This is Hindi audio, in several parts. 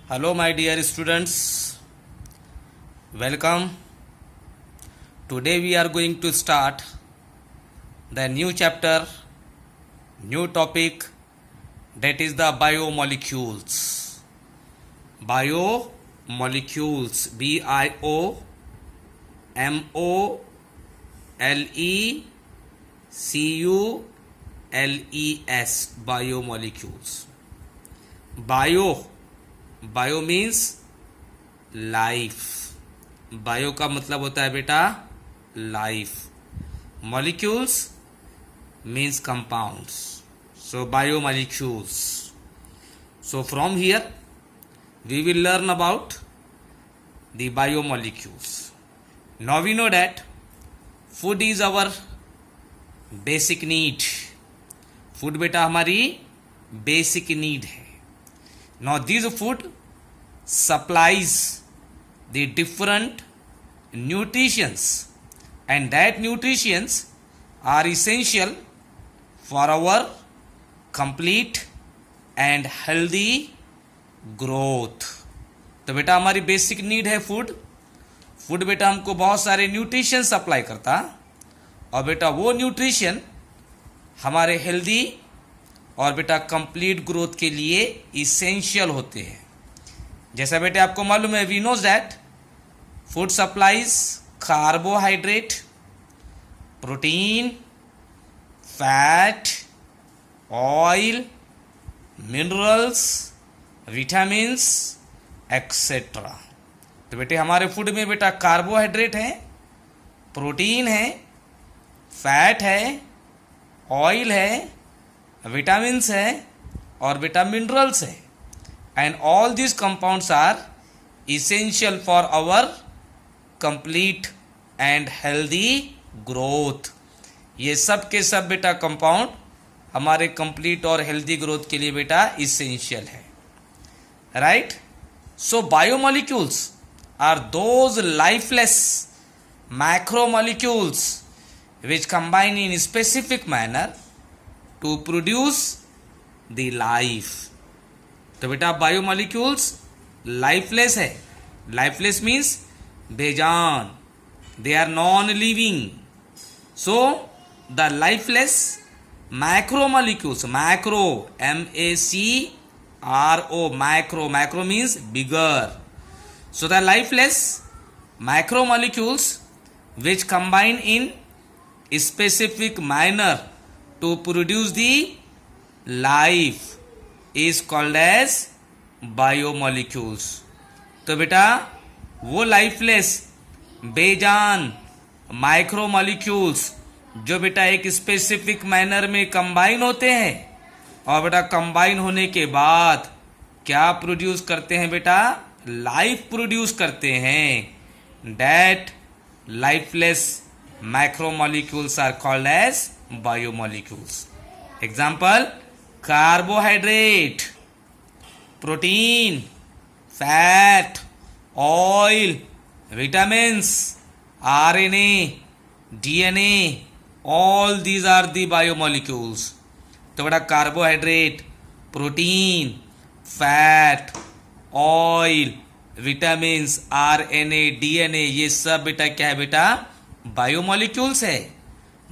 Hello, my dear students. Welcome. Today we are going to start the new chapter, new topic, that is the biomolecules. Biomolecules. BIOMOLECULES. Biomolecules. Bio means life. Bio का मतलब होता है बेटा life. Molecules means compounds. So biomolecules. So from here we will learn about the biomolecules. Now we know that food is our basic need. Food बेटा हमारी बेसिक नीड है. Now this food supplies the different nutrients, and that nutrients are essential for our complete and healthy growth. तो बेटा हमारी बेसिक नीड है फूड. फूड बेटा हमको बहुत सारे न्यूट्रिशन सप्लाई करता, और बेटा वो न्यूट्रिशन हमारे हेल्दी और बेटा कंप्लीट ग्रोथ के लिए इसेंशियल होते हैं. जैसा बेटा आपको मालूम है, we knows that food supplies carbohydrate, protein, fat, oil, minerals, vitamins etcetera. तो बेटे हमारे फूड में बेटा कार्बोहाइड्रेट है, प्रोटीन है, फैट है, ऑयल है, विटामिन्स है और बेटा मिनरल्स है. And all this compounds are essential for our complete and healthy growth. ये सब के सब बेटा कंपाउंड हमारे कंप्लीट और हेल्दी ग्रोथ के लिए बेटा इसेंशियल है. Right. So biomolecules are those lifeless macromolecules which combine in specific manner to produce the life. तो बेटा बायोमॉलिक्यूल्स लाइफलेस है. लाइफलेस मीन्स बेजान. They are non living. So the lifeless macromolecules, macro MACRO, macro means bigger. So the lifeless macromolecules which combine in specific manner to produce the life is called as biomolecules. तो बेटा वो लाइफलेस बेजान माइक्रोमॉलिक्यूल्स जो बेटा एक स्पेसिफिक मैनर में कंबाइन होते हैं, और बेटा कंबाइन होने के बाद क्या प्रोड्यूस करते हैं बेटा, लाइफ प्रोड्यूस करते हैं. That lifeless macromolecules are called as biomolecules. Example: carbohydrate, protein, fat, oil, vitamins, RNA, DNA, all these are the biomolecules. तो बेटा carbohydrate, protein, fat, oil, vitamins, RNA, DNA, ये सब बेटा क्या है बेटा, बायोमॉलिक्यूल्स है.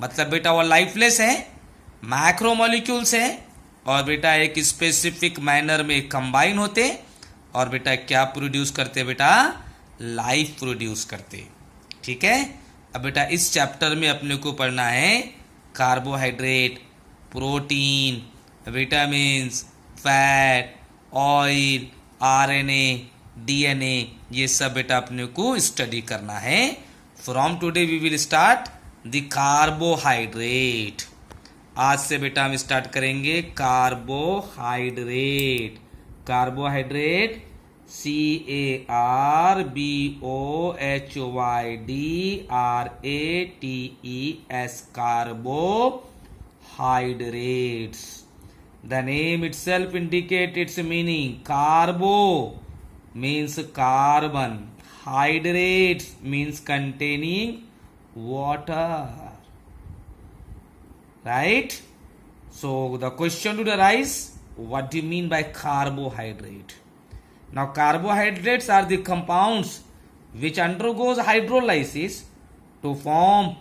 मतलब बेटा वो लाइफलेस है, मैक्रोमॉलिक्यूल्स है, और बेटा एक स्पेसिफिक मैनर में कंबाइन होते, और बेटा क्या प्रोड्यूस करते बेटा, लाइफ प्रोड्यूस करते. ठीक है. अब बेटा इस चैप्टर में अपने को पढ़ना है carbohydrate, protein, vitamins, fat, oil, RNA, DNA, ये सब बेटा अपने को स्टडी करना है. From today we will start the carbohydrate. आज से बेटा हम स्टार्ट करेंगे carbohydrate. Carbohydrate CARBOHYDRATES, carbohydrates. The name itself indicates its meaning. Carbo means carbon, hydrates means containing water. Right? So the question would arise, what do you mean by carbohydrate? Now carbohydrates are the compounds which undergoes hydrolysis to form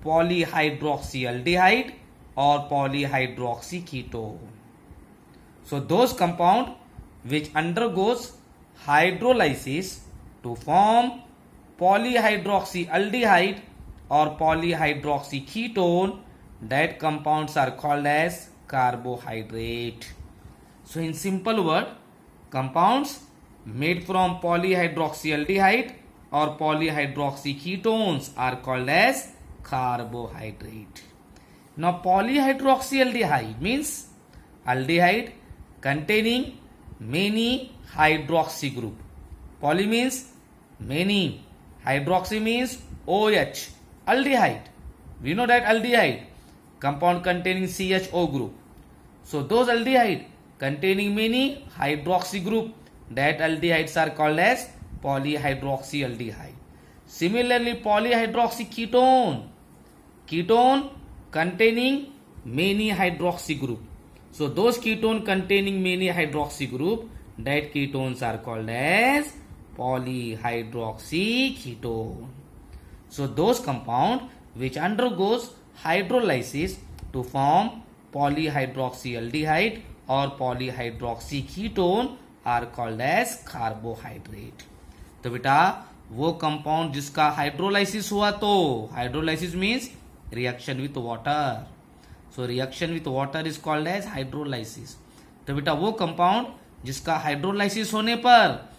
polyhydroxyaldehyde or polyhydroxyketone. So those compound which undergoes hydrolysis to form polyhydroxyaldehyde or polyhydroxyketone, that compounds are called as carbohydrate. So in simple word, compounds made from polyhydroxyaldehyde or polyhydroxyketones are called as carbohydrate. Now polyhydroxyaldehyde means aldehyde containing many hydroxy group. Poly means many, hydroxy means OH, aldehyde. We know that aldehyde, compound containing CHO group. So those aldehyde containing many hydroxy group, that aldehydes are called as polyhydroxyaldehyde. Similarly, polyhydroxyketone, ketone containing many hydroxy group. So those ketone containing many hydroxy group, that ketones are called as polyhydroxyketone. So those compound which undergoes hydrolysis to form polyhydroxyaldehyde or polyhydroxyketone are called as carbohydrate. तो बेटा वो कंपाउंड जिसका हाइड्रोलाइसिस हुआ, तो hydrolysis means reaction with water. So reaction with water is called as hydrolysis. तो बेटा वो कंपाउंड जिसका हाइड्रोलाइसिस होने पर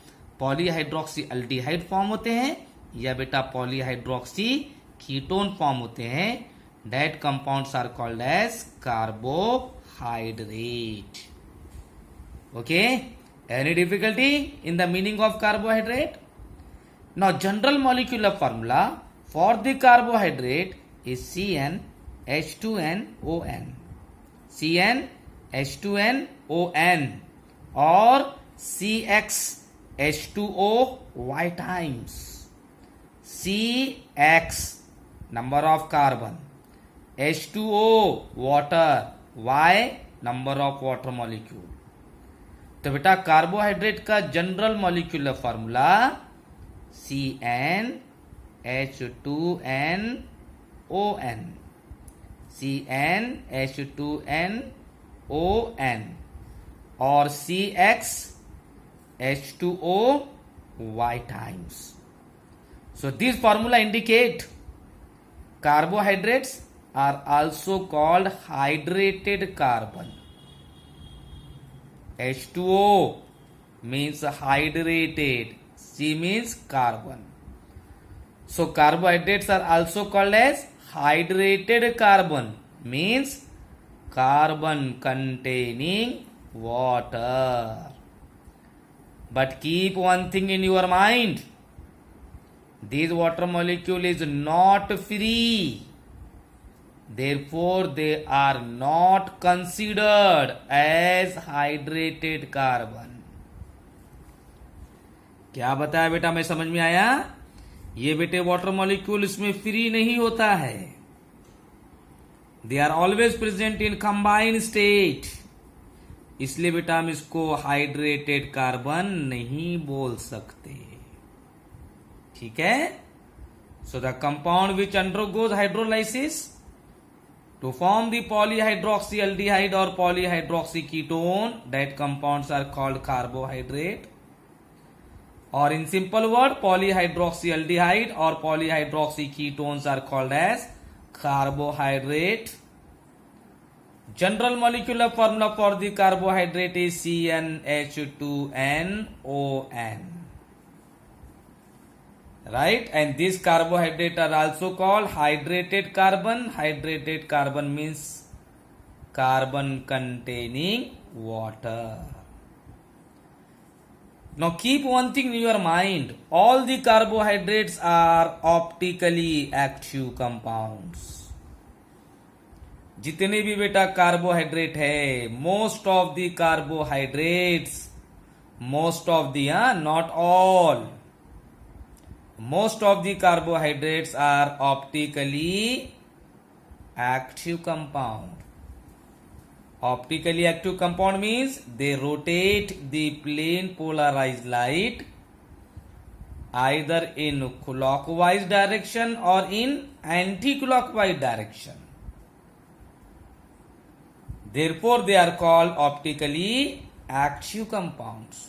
पॉलीहाइड्रोक्सी अल्डिहाइड फॉर्म होते हैं या बेटा पॉलीहाइड्रोक्सी कीटोन फॉर्म होते हैं, that compounds are called as carbohydrate. Okay, any difficulty in the meaning of carbohydrate? Now general molecular formula for the carbohydrate is CnH2nOn. CnH2nOn or CxH2O Y times. Cx number of carbon, H2O water, Y number of water molecule. तो बेटा कार्बोहाइड्रेट का general molecular formula CnH2nOn, CnH2nOn और CxH2O Y times. So these formula indicate carbohydrates are also called hydrated carbon. H2O means hydrated, C means carbon. So carbohydrates are also called as hydrated carbon, means carbon containing water. But keep one thing in your mind, this water molecule is not free, therefore they are not considered as hydrated carbon. क्या बताया बेटा, मैं समझ में आया? ये बेटे वाटर मॉलिक्यूल इसमें फ्री नहीं होता है, they are always present in combined state, इसलिए बेटा हम इसको हाइड्रेटेड कार्बन नहीं बोल सकते. ठीक है? So the compound which undergoes hydrolysis to form the polyhydroxyaldehyde और polyhydroxyketone, that compounds are called carbohydrate. और in simple word, polyhydroxyaldehyde or polyhydroxyketones are called as carbohydrate. General molecular formula for the carbohydrate is CnH2nOn. Right? And these carbohydrates are also called hydrated carbon. Hydrated carbon means carbon containing water. Now keep one thing in your mind, all the carbohydrates are optically active compounds. जितने भी बेटा कार्बोहाइड्रेट है, most of the carbohydrates, most of the, not all, most of the carbohydrates are optically active compound. Optically active compound means they rotate the plane polarized light either in clockwise direction or in anti-clockwise direction. Therefore, they are called optically active compounds.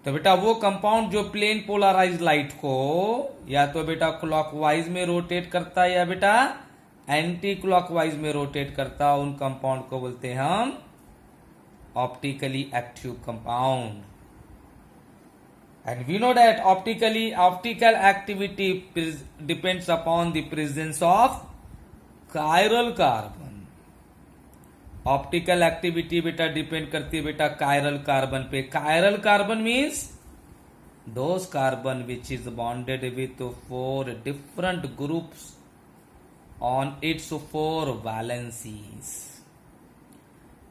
तो बेटा वो कंपाउंड जो प्लेन पोलराइज लाइट को या तो बेटा क्लॉकवाइज में रोटेट करता है या बेटा एंटी क्लॉकवाइज में रोटेट करता, उन कंपाउंड को बोलते हैं हम optically active compound. And we know that optical activity depends upon the presence of chiral carbon. Optical activity बेटा डिपेंड करती है बेटा कायरल कार्बन पे. Chiral carbon means those carbon which is bonded with 4 different groups on its 4 valencies.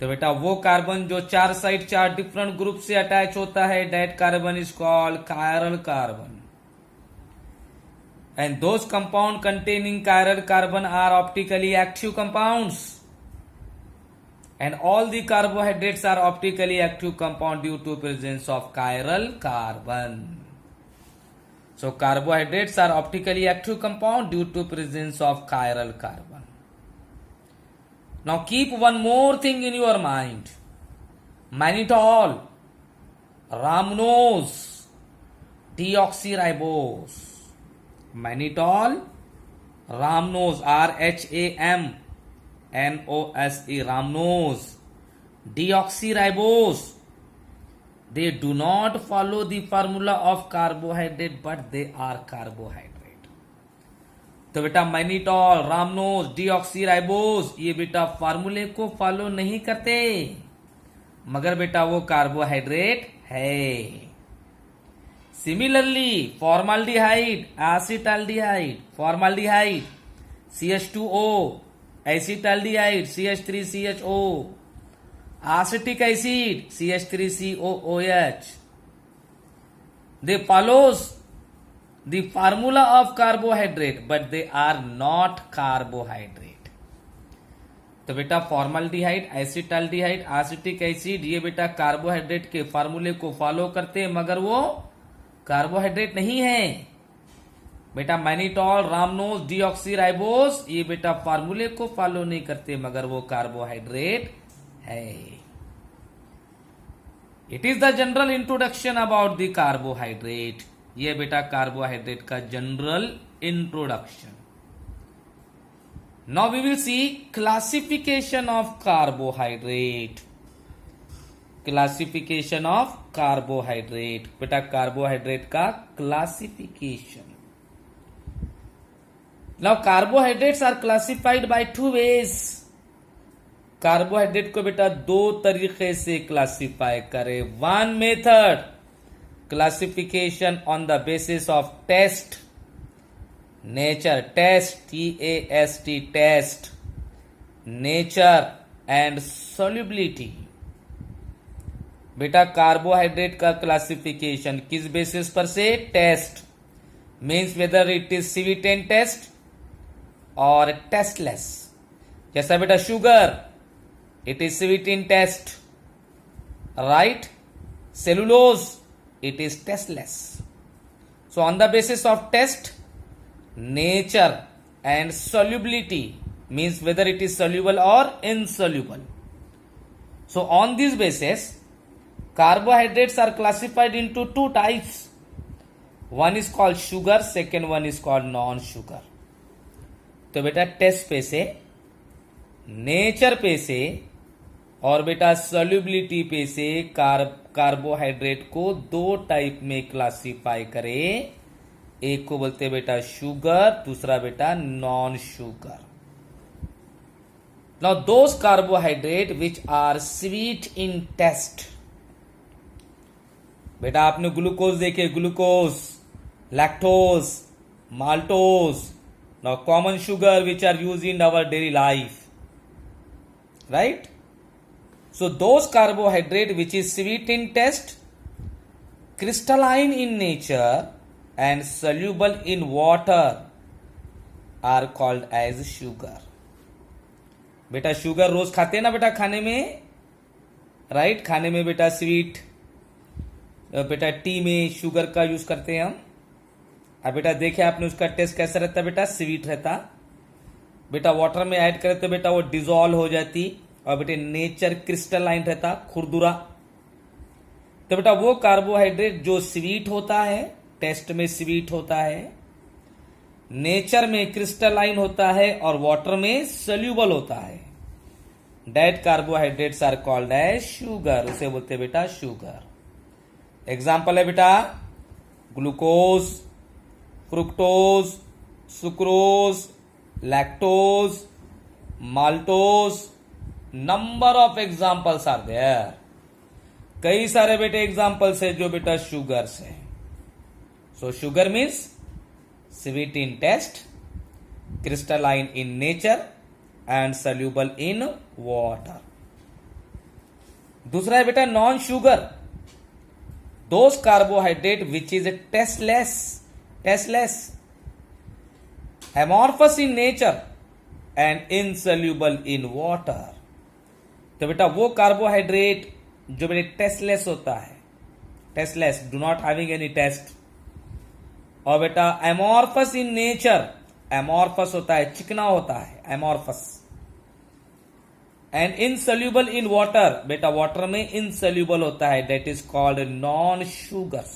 तो बेटा वो कार्बन जो 4 साइड 4 डिफरेंट ग्रुप से अटैच होता है, that carbon is called chiral carbon. And those compound containing chiral carbon are optically active compounds. And all the carbohydrates are optically active compound due to presence of chiral carbon. So carbohydrates are optically active compound due to presence of chiral carbon. Now keep one more thing in your mind. Mannitol, rhamnose, deoxyribose. Mannitol, rhamnose, RHAM. NOSE, rhamnose, deoxyribose. They do not follow the formula of carbohydrate, but they are carbohydrate. तो बेटा मैनिटॉल, रामनोज, डीऑक्सीराइबोज ये बेटा फार्मूले को फॉलो नहीं करते, मगर बेटा वो कार्बोहाइड्रेट है. Similarly formaldehyde, acetaldehyde, formaldehyde CH2O, acetaldehyde CH3CHO, acetic acid CH3COOH. They follows the formula of carbohydrate, but they are not carbohydrate. तो बेटा फॉर्माल्डिहाइड, एसिटाल्डिहाइड, एसिटिक एसिड ये बेटा कार्बोहाइड्रेट के फार्मूले को फॉलो करते हैं, मगर वो कार्बोहाइड्रेट नहीं है. बेटा मैनिटॉल, रामनोज, डीऑक्सीराइबोस ये बेटा फार्मूले को फॉलो नहीं करते, मगर वो कार्बोहाइड्रेट है. It is the general introduction about the carbohydrate. ये बेटा कार्बोहाइड्रेट का general introduction. Now we will see classification of carbohydrate. Classification of carbohydrate. बेटा कार्बोहाइड्रेट का classification. Now carbohydrates are classified by 2 ways. Carbohydrate को बेटा 2 तरीके से क्लासिफाई करे. One method classification on the basis of taste, nature, taste TAST, taste, nature and solubility. बेटा कार्बोहाइड्रेट का क्लासिफिकेशन किस बेसिस पर से? Test means whether it is CV10 taste और टेस्टलेस. जैसा बेटा sugar it is CV10 taste, right. Cellulose it is tasteless. So on the basis of taste, nature and solubility means whether it is soluble or insoluble. So on this basis carbohydrates are classified into 2 types. One is called sugar, second one is called non-sugar. तो बेटा टेस्ट पे से, नेचर पे से और बेटा सॉल्युबिलिटी पे से कार्बोहाइड्रेट को 2 टाइप में क्लासिफाई करे. एक को बोलते बेटा शुगर, दूसरा बेटा non sugar. Now those carbohydrate which are sweet in taste. बेटा आपने ग्लूकोज देखे, glucose, lactose, maltose. Now common sugar which are used in our daily life, right? So those carbohydrate which is sweet in taste, crystalline in nature and soluble in water are called as sugar. बेटा शुगर रोज खाते हैं ना बेटा खाने में, राइट? खाने में बेटा स्वीट, बेटा टी में शुगर का यूज करते हैं हम। अब बेटा देखे आपने उसका टेस्ट कैसा रहता बेटा, स्वीट रहता। बेटा वाटर में ऐड करें तो बेटा वो डिजोल्व हो जाती, और बेटे नेचर क्रिस्टलाइन रहता, खुरदुरा। तो बेटा वो कार्बोहाइड्रेट जो स्वीट होता है, टेस्ट में स्वीट होता है, नेचर में क्रिस्टलाइन होता है, और वाटर में सोल्यूबल होता है, that carbohydrates are called as sugar, उसे बोलते हैं बेटा शुगर। एग्जाम्पल है बेटा glucose, fructose, sucrose, lactose, maltose, number of examples are there. कई सारे बेटे एग्जाम्पल्स है जो बेटा शुगर्स है। So sugar means sweet in taste, crystalline in nature and soluble in water. दूसरा है बेटा non sugar, those carbohydrate which is tasteless, amorphous in nature and insoluble in water। तो बेटा वो कार्बोहाइड्रेट जो बेटे टेस्टलेस होता है, tasteless, do not having any taste, और बेटा amorphous in nature, amorphous होता है, चिकना होता है, amorphous, and insoluble in water, बेटा वाटर में insoluble होता है, that is called non sugars,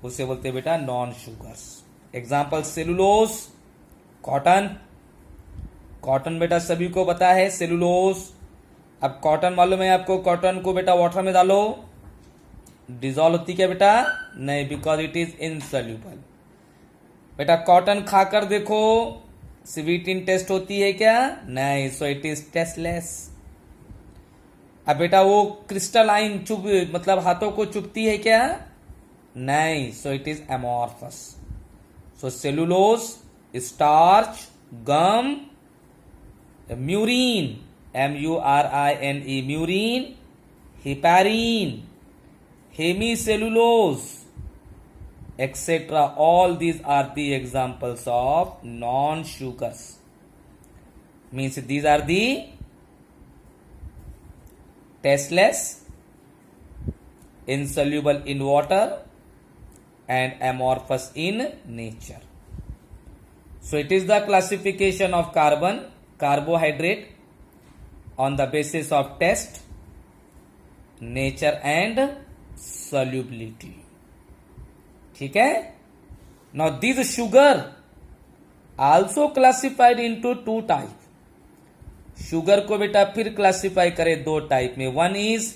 उसे बोलते हैं बेटा non sugars. Example cellulose, cotton, cotton बेटा सभी को पता है सेलुलोज। अब कॉटन मालूम है आपको, कॉटन को बेटा वाटर में डालो, डिजोल्व होती क्या बेटा? नहीं, बिकॉज इट इज इनसोल्यूबल। बेटा कॉटन खाकर देखो, स्वीट इन टेस्ट होती है क्या? नहीं, सो इट इज टेस्टलेस। अब बेटा वो क्रिस्टलाइन चुभ, मतलब हाथों को चुभती है क्या? नहीं, so it is amorphous. So cellulose, starch, gum, murine, M-U-R-I-N-E, murine, heparin, hemicellulose, etc. All these are the examples of non-sugars. Means these are the tasteless, insoluble in water, and amorphous in nature. So it is the classification of carbohydrate on the basis of taste, nature and solubility. ठीक है? Now this sugar also classified into two type. Sugar को बेटा फिर क्लासिफाई करें दो टाइप में, one is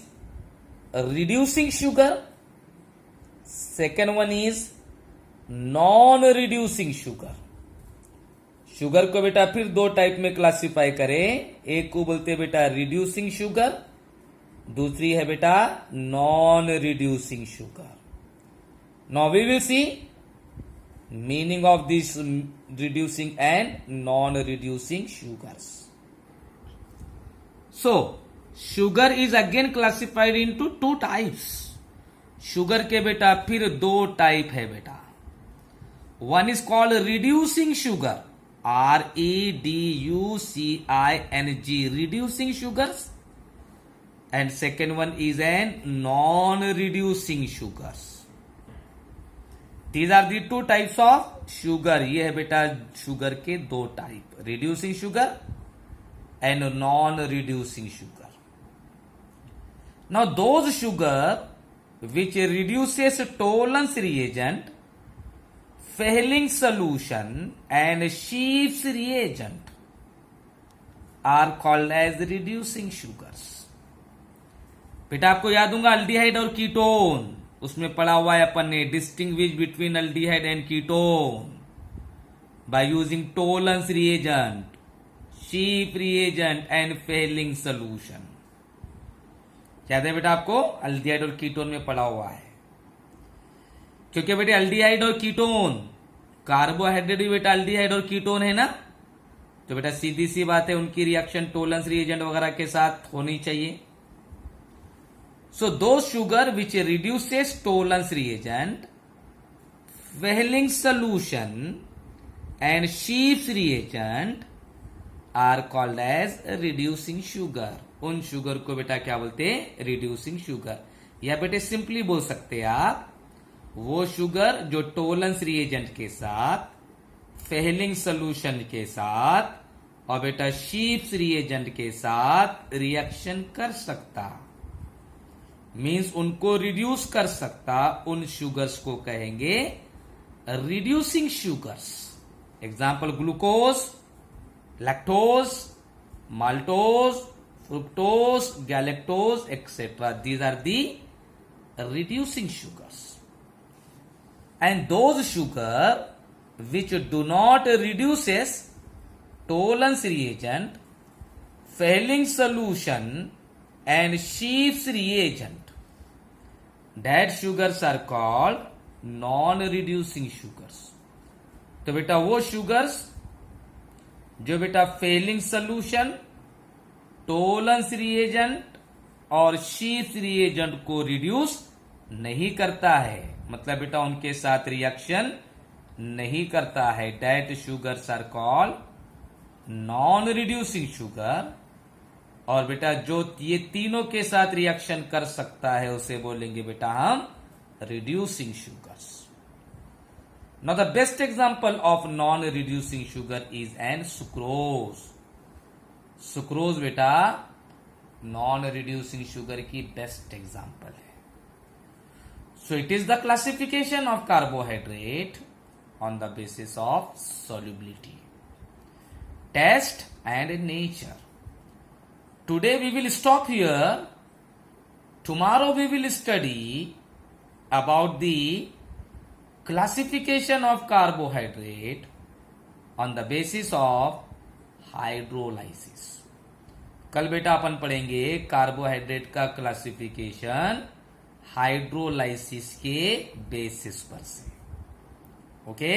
reducing sugar, second one is non reducing sugar. Sugar को बेटा फिर दो टाइप में क्लासिफाई करें, एक को बोलते हैं बेटा रिड्यूसिंग शुगर, दूसरी है बेटा non reducing sugar. Now we will see meaning of this reducing and non reducing sugars. So sugar is again classified into two types. Sugar के बेटा फिर दो टाइप है बेटा, one is called reducing sugar, REDUCING, reducing sugars, and second one is an non-reducing sugars. These are the two types of sugar. ये है बेटा शुगर के दो type, reducing sugar and non-reducing sugar. Now those sugar which reduces Tollens reagent, Fehling solution and Sheaf's reagent are called as reducing sugars. बेटा आपको याद होगा अल्डिहाइड और कीटोन, उसमें पढ़ा हुआ है अपन ने, distinguish between aldehyde and ketone by using Tollens reagent, Schiff reagent and Fehling solution. याद है बेटा आपको, अल्डिहाइड और कीटोन में पढ़ा हुआ है, क्योंकि बेटे अल्डिहाइड और कीटोन, कार्बोहाइड्रेट भी बेटा अल्डिहाइड और कीटोन है ना, तो बेटा सीधी सी बात है उनकी रिएक्शन टोलेंस रिएजेंट वगैरह के साथ होनी चाहिए। So those sugar which reduces Tollens reagent, Fehling solution and Sheaf's reagent are called as reducing sugar. उन शुगर को बेटा क्या बोलते हैं? Reducing sugar. या बेटे सिंपली बोल सकते हैं आप, वो शुगर जो टोलेंस रिएजेंट के साथ, फेहलिंग सोल्यूशन के साथ और बेटा शीप्स रिएजेंट के साथ रिएक्शन कर सकता, मींस उनको रिड्यूस कर सकता, उन शुगर्स को कहेंगे reducing sugars. Example glucose, lactose, maltose, fructose, galactose, etc. These are the reducing sugars. And those sugar which do not reduces Tollens reagent, Fehling solution and Sheaf's reagent, that sugars are called non-reducing sugars. तो बेटा वो शुगर्स जो बेटा फेलिंग सोल्यूशन, टोलेंस रिएजेंट और शीप्स रिएजेंट को रिड्यूस नहीं करता है, मतलब बेटा उनके साथ रिएक्शन नहीं करता है, that sugars are called non reducing sugar. और बेटा जो ये तीनों के साथ रिएक्शन कर सकता है उसे बोलेंगे बेटा हम reducing sugars. Now the best example of non reducing sugar is an sucrose. Sucrose बेटा नॉन रिड्यूसिंग शुगर की बेस्ट एग्जांपल है। So it is the classification of carbohydrate on the basis of solubility, taste and nature. Today we will stop here. Tomorrow we will study about the classification of carbohydrate on the basis of hydrolysis. कल बेटा अपन पढ़ेंगे कार्बोहाइड्रेट का क्लासिफिकेशन हाइड्रोलाइसिस के बेसिस पर से। ओके।